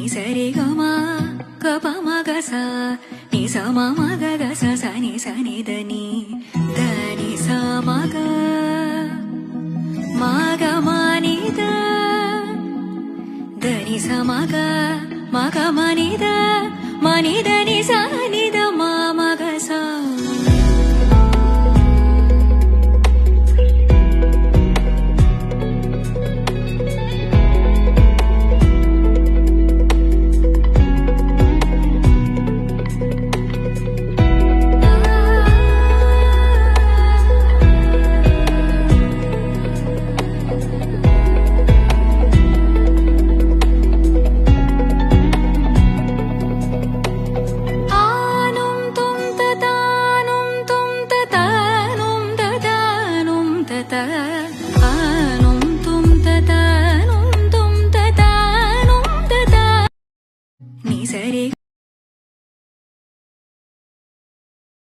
சரி கமா கபமகசா நீ சமமகச சனி சனி தனி தனி சமக மகமனித தனி சமக மகமனித மனிதனி சனித மாமகசா சரி